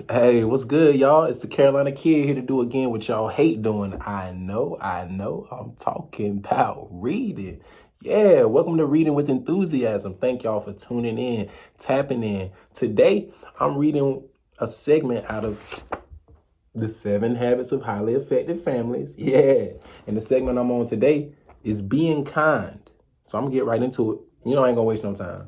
Hey, what's good, y'all? It's the Carolina Kid here to do again what y'all hate doing. I know. I'm talking about reading. Yeah, welcome to Reading with Enthusiasm. Thank y'all for tuning in, tapping in. Today, I'm reading a segment out of The 7 Habits of Highly Effective Families. Yeah, and the segment I'm on today is Being Kind. So I'm gonna get right into it. I ain't gonna waste no time.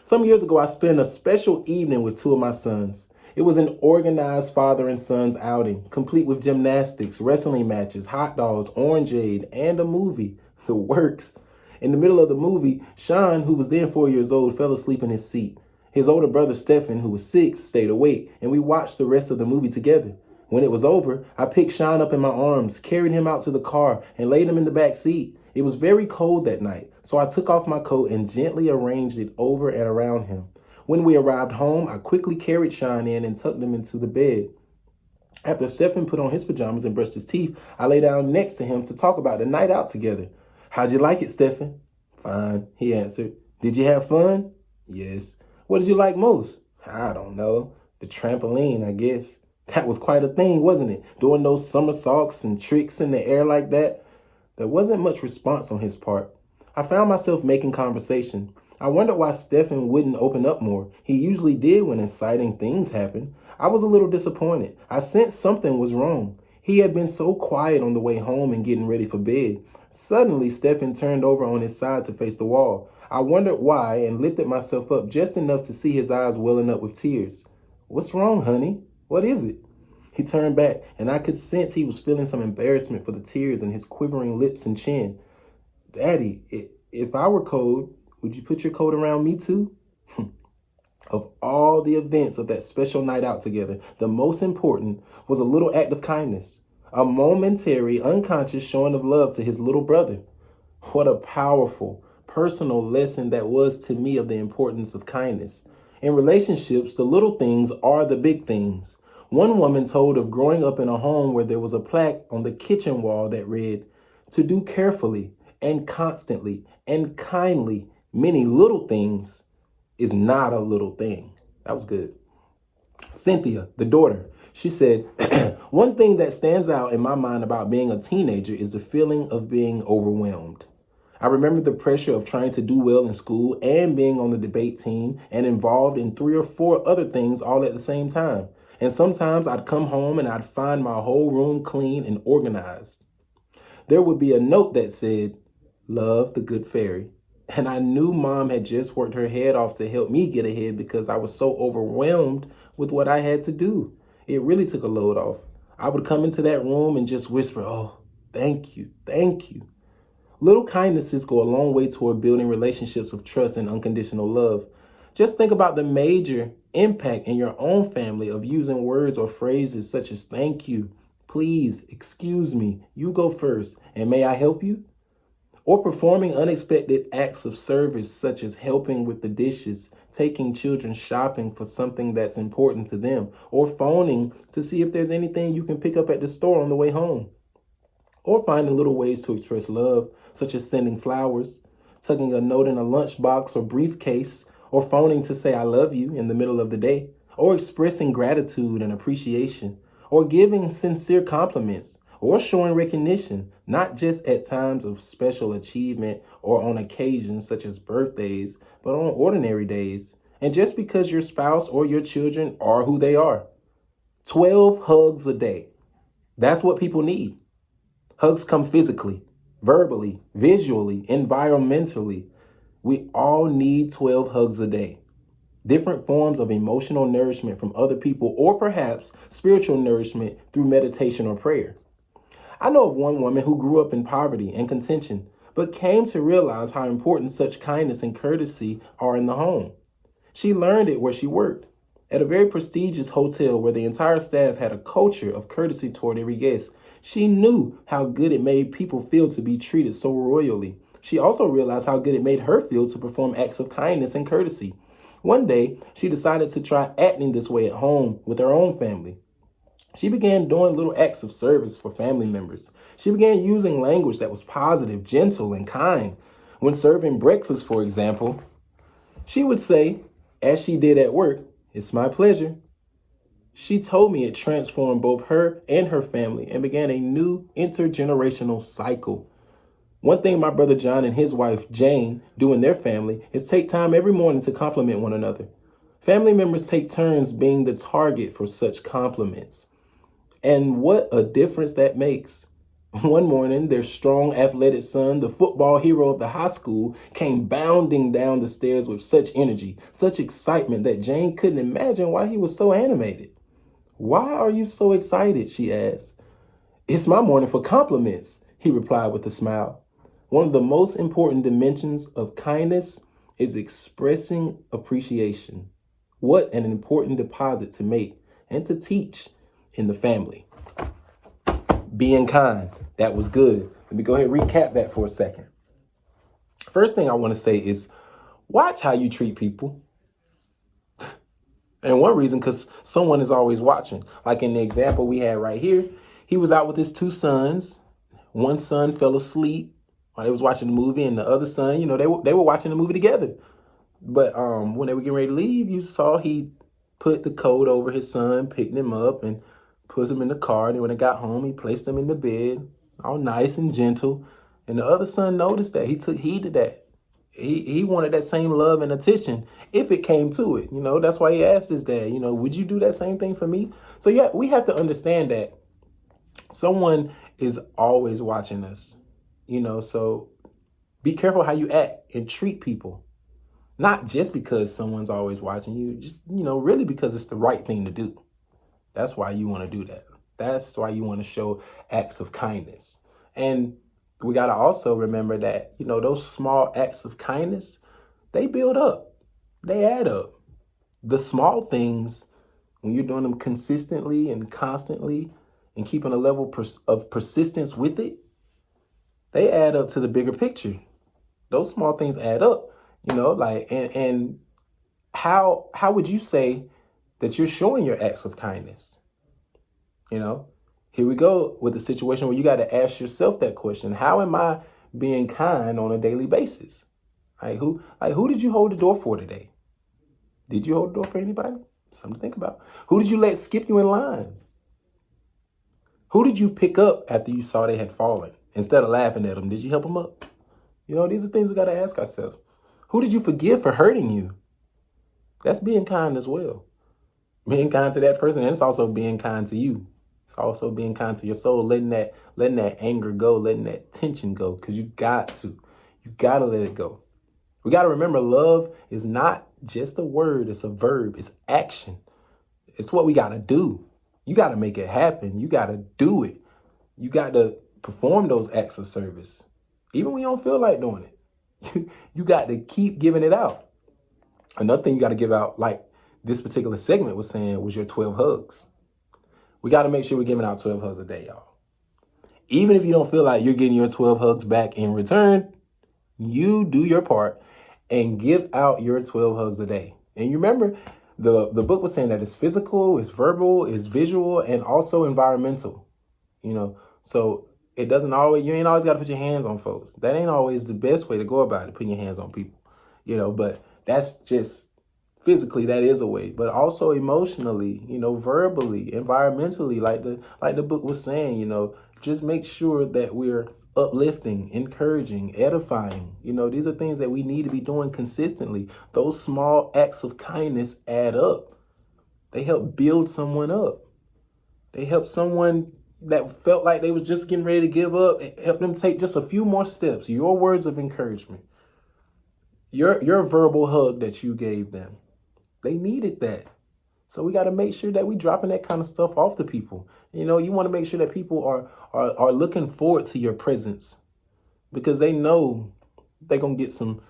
Some years ago, I spent a special evening with two of my sons. It was an organized father and sons outing, complete with gymnastics, wrestling matches, hot dogs, orangeade, and a movie. The works. In the middle of the movie, Sean, who was then 4 years old, fell asleep in his seat. His older brother, Stephen, who was 6, stayed awake, and we watched the rest of the movie together. When it was over, I picked Sean up in my arms, carried him out to the car, and laid him in the back seat. It was very cold that night, so I took off my coat and gently arranged it over and around him. When we arrived home, I quickly carried Sean in and tucked him into the bed. After Stephen put on his pajamas and brushed his teeth, I lay down next to him to talk about the night out together. How'd you like it, Stephen? Fine, he answered. Did you have fun? Yes. What did you like most? I don't know. The trampoline, I guess. That was quite a thing, wasn't it? Doing those somersaults and tricks in the air like that. There wasn't much response on his part. I found myself making conversation. I wondered why Stephen wouldn't open up more. He usually did when exciting things happened. I was a little disappointed. I sensed something was wrong. He had been so quiet on the way home and getting ready for bed. Suddenly, Stephen turned over on his side to face the wall. I wondered why and lifted myself up just enough to see his eyes welling up with tears. What's wrong, honey? What is it? He turned back, and I could sense he was feeling some embarrassment for the tears in his quivering lips and chin. Daddy, if I were cold, would you put your coat around me too? Of all the events of that special night out together, the most important was a little act of kindness, a momentary, unconscious showing of love to his little brother. What a powerful, personal lesson that was to me of the importance of kindness. In relationships, the little things are the big things. One woman told of growing up in a home where there was a plaque on the kitchen wall that read, "To do carefully and constantly and kindly many little things is not a little thing." That was good. Cynthia, the daughter, she said, "One thing that stands out in my mind about being a teenager is the feeling of being overwhelmed. I remember the pressure of trying to do well in school and being on the debate team and involved in 3 or 4 other things all at the same time. And sometimes I'd come home and I'd find my whole room clean and organized. There would be a note that said, 'Love the good fairy.' And I knew mom had just worked her head off to help me get ahead because I was so overwhelmed with what I had to do. It really took a load off. I would come into that room and just whisper, 'Oh, thank you, thank you.' Little kindnesses go a long way toward building relationships of trust and unconditional love. Just think about the major impact in your own family of using words or phrases such as thank you, please, excuse me, you go first, and may I help you? Or performing unexpected acts of service such as helping with the dishes, taking children shopping for something that's important to them, or phoning to see if there's anything you can pick up at the store on the way home. Or finding little ways to express love, such as sending flowers, tucking a note in a lunchbox or briefcase, or phoning to say I love you in the middle of the day, or expressing gratitude and appreciation, or giving sincere compliments, or showing recognition, not just at times of special achievement or on occasions such as birthdays, but on ordinary days, and just because your spouse or your children are who they are. 12 hugs a day. That's what people need. Hugs come physically, verbally, visually, environmentally. We all need 12 hugs a day. Different forms of emotional nourishment from other people, or perhaps spiritual nourishment through meditation or prayer. I know of one woman who grew up in poverty and contention, but came to realize how important such kindness and courtesy are in the home. She learned it where she worked, at a very prestigious hotel where the entire staff had a culture of courtesy toward every guest. She knew how good it made people feel to be treated so royally. She also realized how good it made her feel to perform acts of kindness and courtesy. One day, she decided to try acting this way at home with her own family. She began doing little acts of service for family members. She began using language that was positive, gentle, and kind. When serving breakfast, for example, she would say, as she did at work, "It's my pleasure." She told me it transformed both her and her family and began a new intergenerational cycle. One thing my brother John and his wife Jane do in their family is take time every morning to compliment one another. Family members take turns being the target for such compliments. And what a difference that makes. One morning, their strong, athletic son, the football hero of the high school, came bounding down the stairs with such energy, such excitement that Jane couldn't imagine why he was so animated. "Why are you so excited?" she asked. "It's my morning for compliments," he replied with a smile. One of the most important dimensions of kindness is expressing appreciation. What an important deposit to make and to teach in the family. Being kind. That was good. Let me go ahead and recap that for a second. First thing I want to say is watch how you treat people. And one reason, because someone is always watching. Like in the example we had right here, he was out with his two sons. One son fell asleep while they was watching the movie, and the other son, they were watching the movie together. But when they were getting ready to leave, you saw he put the coat over his son, picked him up, and put him in the car. And when they got home, he placed him in the bed, all nice and gentle. And the other son noticed that. He took heed to that. He wanted that same love and attention if it came to it. That's why he asked his dad, would you do that same thing for me? So yeah, we have to understand that someone is always watching us, so be careful how you act and treat people. Not just because someone's always watching you, just, really because it's the right thing to do. That's why you want to do that. That's why you want to show acts of kindness. And we got to also remember that, those small acts of kindness, they build up, they add up. The small things, when you're doing them consistently and constantly and keeping a level of persistence with it, they add up to the bigger picture. Those small things add up, and how would you say that you're showing your acts of kindness? Here we go with a situation where you got to ask yourself that question. How am I being kind on a daily basis? Who did you hold the door for today? Did you hold the door for anybody? Something to think about. Who did you let skip you in line? Who did you pick up after you saw they had fallen? Instead of laughing at them, did you help them up? These are things we got to ask ourselves. Who did you forgive for hurting you? That's being kind as well. Being kind to that person, and it's also being kind to you. It's also being kind to your soul, letting that anger go, letting that tension go, because you got to let it go. We got to remember, love is not just a word, it's a verb, it's action. It's what we got to do. You got to make it happen. You got to do it. You got to perform those acts of service, even when you don't feel like doing it. You got to keep giving it out. Another thing you got to give out, like this particular segment was saying, was your 12 hugs. We got to make sure we're giving out 12 hugs a day, y'all. Even if you don't feel like you're getting your 12 hugs back in return, you do your part and give out your 12 hugs a day. And you remember, the book was saying that it's physical, it's verbal, it's visual, and also environmental. So it doesn't always, you ain't always got to put your hands on folks. That ain't always the best way to go about it, putting your hands on people. But that's just physically, that is a way, but also emotionally, verbally, environmentally, like the book was saying, just make sure that we're uplifting, encouraging, edifying. These are things that we need to be doing consistently. Those small acts of kindness add up. They help build someone up. They help someone that felt like they was just getting ready to give up, help them take just a few more steps. Your words of encouragement, your verbal hug that you gave them. They needed that. So we got to make sure that we dropping that kind of stuff off to people. You want to make sure that people are looking forward to your presence, because they know they're going to get some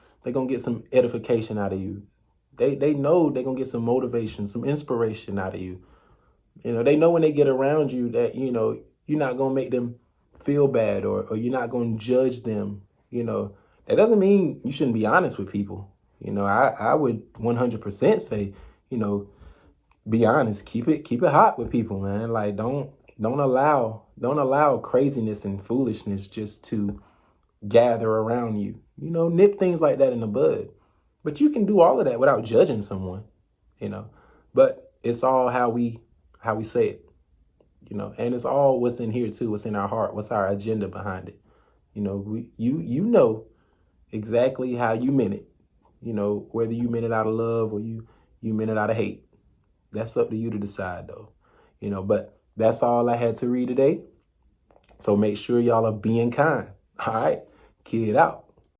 edification out of you. They know they're going to get some motivation, some inspiration out of you. They know when they get around you that, you're not going to make them feel bad or you're not going to judge them. That doesn't mean you shouldn't be honest with people. I would 100% say, be honest, keep it hot with people, man. Like, don't allow craziness and foolishness just to gather around you. Nip things like that in the bud. But you can do all of that without judging someone, But it's all how we how we say it, and it's all what's in here too, what's in our heart, what's our agenda behind it. You know exactly how you meant it, whether you meant it out of love or you meant it out of hate. That's up to you to decide though, but that's all I had to read today. So make sure y'all are being kind. All right, kid out.